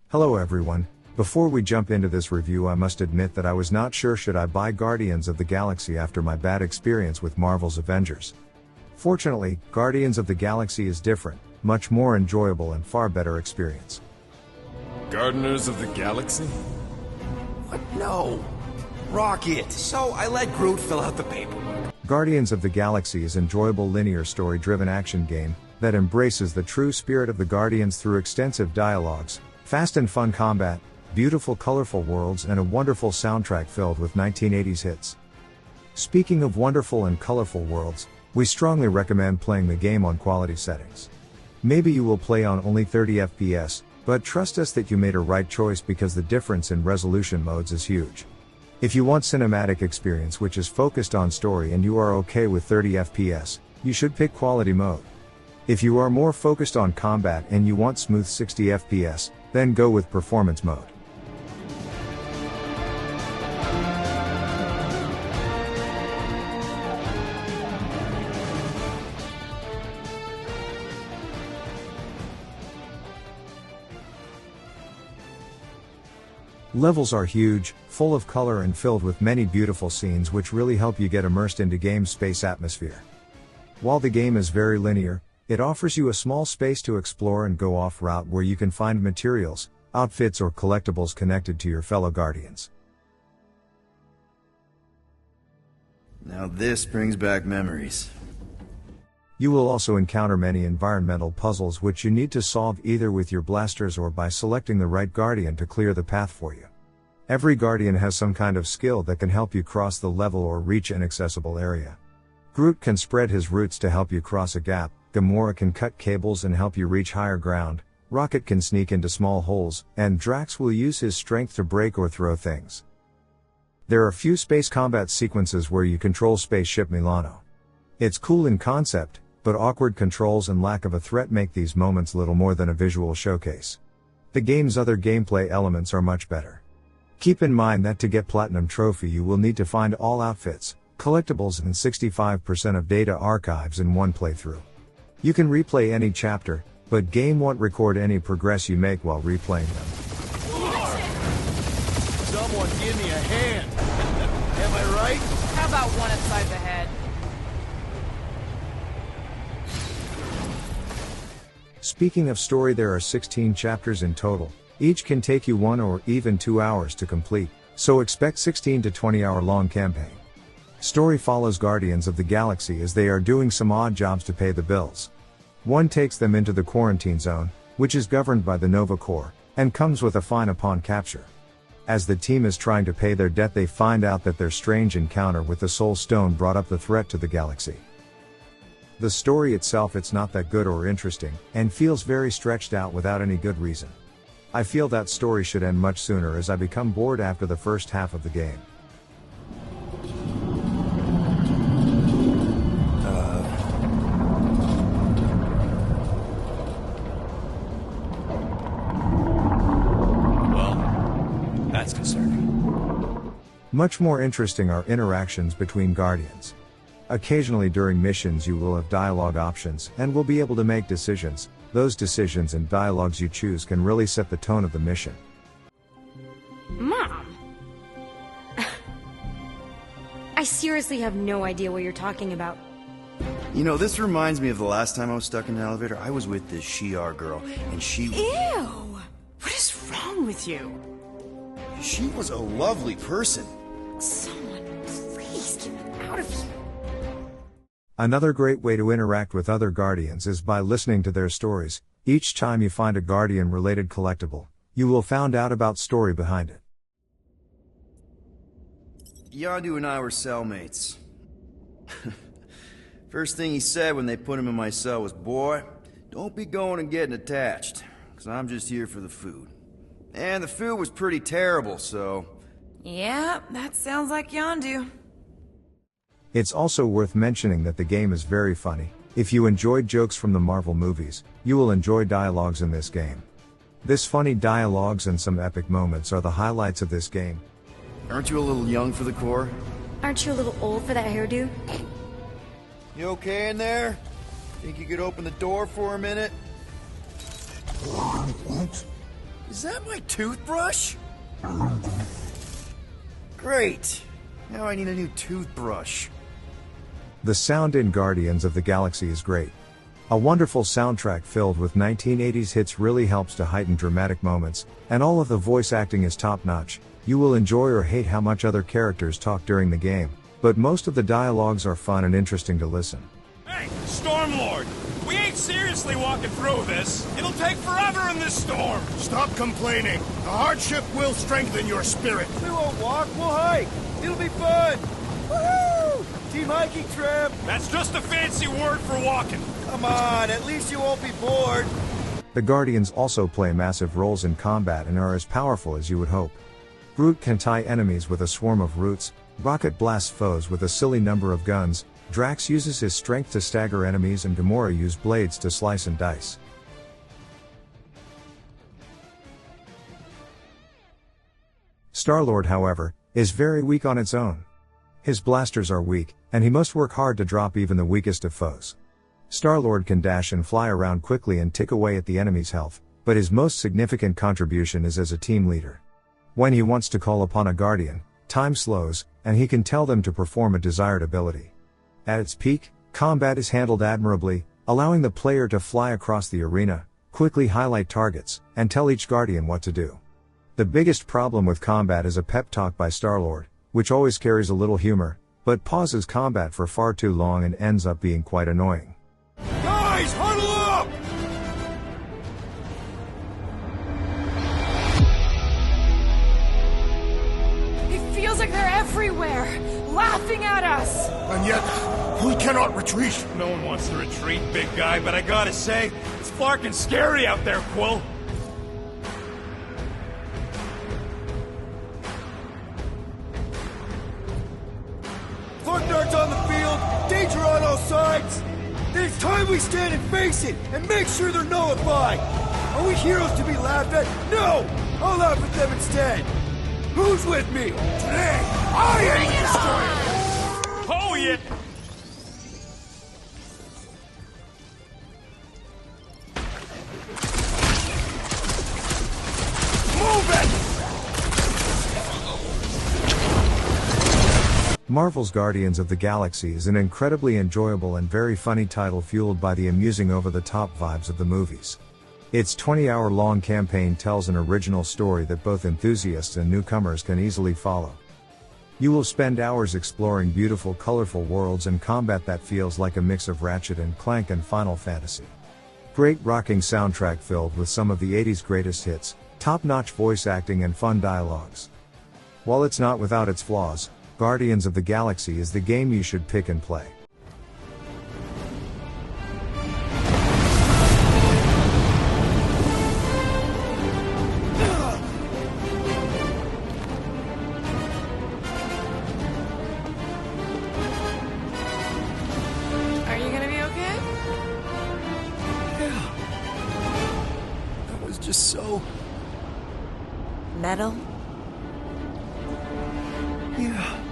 Hello everyone. Before we jump into this review, I must admit that I was not sure should I buy Guardians of the Galaxy after my bad experience with Marvel's Avengers. Fortunately, Guardians of the Galaxy is different, much more enjoyable and far better experience. Gardeners of the Galaxy? What? No. Rocket. So I let Groot fill out the paperwork. Guardians of the Galaxy is an enjoyable linear story-driven action game that embraces the true spirit of the Guardians through extensive dialogues, fast and fun combat, beautiful colorful worlds and a wonderful soundtrack filled with 1980s hits. Speaking of wonderful and colorful worlds, we strongly recommend playing the game on quality settings. Maybe you will play on only 30 FPS, but trust us that you made a right choice because the difference in resolution modes is huge. If you want cinematic experience which is focused on story and you are okay with 30 FPS, you should pick quality mode. If you are more focused on combat and you want smooth 60 FPS, then go with performance mode. Levels are huge, full of color and filled with many beautiful scenes which really help you get immersed into game space atmosphere. While the game is very linear, it offers you a small space to explore and go off route where you can find materials, outfits or collectibles connected to your fellow Guardians. Now this brings back memories. You will also encounter many environmental puzzles which you need to solve either with your blasters or by selecting the right Guardian to clear the path for you. Every Guardian has some kind of skill that can help you cross the level or reach an inaccessible area. Groot can spread his roots to help you cross a gap, Gamora can cut cables and help you reach higher ground, Rocket can sneak into small holes, and Drax will use his strength to break or throw things. There are few space combat sequences where you control Spaceship Milano. It's cool in concept, but awkward controls and lack of a threat make these moments little more than a visual showcase. The game's other gameplay elements are much better. Keep in mind that to get Platinum Trophy you will need to find all outfits, collectibles and 65% of data archives in one playthrough. You can replay any chapter, but game won't record any progress you make while replaying them. Someone give me a hand. Am I right? How about one upside the head? Speaking of story, there are 16 chapters in total. Each can take you 1 or even 2 hours to complete, so expect 16 to 20 hour long campaign. Story follows Guardians of the Galaxy as they are doing some odd jobs to pay the bills. One takes them into the quarantine zone, which is governed by the Nova Corps, and comes with a fine upon capture. As the team is trying to pay their debt, they find out that their strange encounter with the Soul Stone brought up the threat to the galaxy. The story itself, it's not that good or interesting, and feels very stretched out without any good reason. I feel that story should end much sooner as I become bored after the first half of the game. Well, that's concerning. Much more interesting are interactions between Guardians. Occasionally during missions you will have dialogue options and will be able to make decisions. Those decisions and dialogues you choose can really set the tone of the mission. Mom! I seriously have no idea what you're talking about. You know, this reminds me of the last time I was stuck in an elevator. I was with this Shi'ar girl, and she... Ew! What is wrong with you? She was a lovely person. Someone, please get me out of here. Another great way to interact with other Guardians is by listening to their stories. Each time you find a Guardian-related collectible, you will find out about story behind it. Yondu and I were cellmates. First thing he said when they put him in my cell was, "Boy, don't be going and getting attached, 'cause I'm just here for the food." And the food was pretty terrible, so... Yeah, that sounds like Yondu. It's also worth mentioning that the game is very funny. If you enjoyed jokes from the Marvel movies, you will enjoy dialogues in this game. This funny dialogues and some epic moments are the highlights of this game. Aren't you a little young for the Corps? Aren't you a little old for that hairdo? You okay in there? Think you could open the door for a minute? Is that my toothbrush? Great. Now I need a new toothbrush. The sound in Guardians of the Galaxy is great. A wonderful soundtrack filled with 1980s hits really helps to heighten dramatic moments, and all of the voice acting is top-notch. You will enjoy or hate how much other characters talk during the game, but most of the dialogues are fun and interesting to listen. Hey, Stormlord! We ain't seriously walking through this. It'll take forever in this storm. Stop complaining. The hardship will strengthen your spirit. We won't walk, we'll hike. It'll be fun. Woohoo! Team hiking trip. That's just a fancy word for walking. Come on, at least you won't be bored. The Guardians also play massive roles in combat and are as powerful as you would hope. Groot can tie enemies with a swarm of roots, Rocket blasts foes with a silly number of guns, Drax uses his strength to stagger enemies, and Gamora uses blades to slice and dice. Star-Lord, however, is very weak on its own. His blasters are weak, and he must work hard to drop even the weakest of foes. Star-Lord can dash and fly around quickly and tick away at the enemy's health, but his most significant contribution is as a team leader. When he wants to call upon a Guardian, time slows, and he can tell them to perform a desired ability. At its peak, combat is handled admirably, allowing the player to fly across the arena, quickly highlight targets, and tell each Guardian what to do. The biggest problem with combat is a pep talk by Star-Lord, which always carries a little humor, but pauses combat for far too long and ends up being quite annoying. Guys, huddle up! It feels like they're everywhere, laughing at us. And yet, we cannot retreat. No one wants to retreat, big guy, but I gotta say, it's flarkin' scary out there, Quill. Flark darts on the field, danger on all sides. Then it's time we stand and face it, and make sure they're nullified. Are we heroes to be laughed at? No! I'll laugh at them instead. Who's with me? Today, I am the destroyer! Oh, yeah! Move it! Marvel's Guardians of the Galaxy is an incredibly enjoyable and very funny title fueled by the amusing over-the-top vibes of the movies. Its 20-hour-long campaign tells an original story that both enthusiasts and newcomers can easily follow. You will spend hours exploring beautiful, colorful worlds and combat that feels like a mix of Ratchet and Clank and Final Fantasy. Great rocking soundtrack filled with some of the 80s greatest hits, top-notch voice acting and fun dialogues. While it's not without its flaws, Guardians of the Galaxy is the game you should pick and play. Are you gonna be okay? Yeah. That was just so... Metal? Yeah.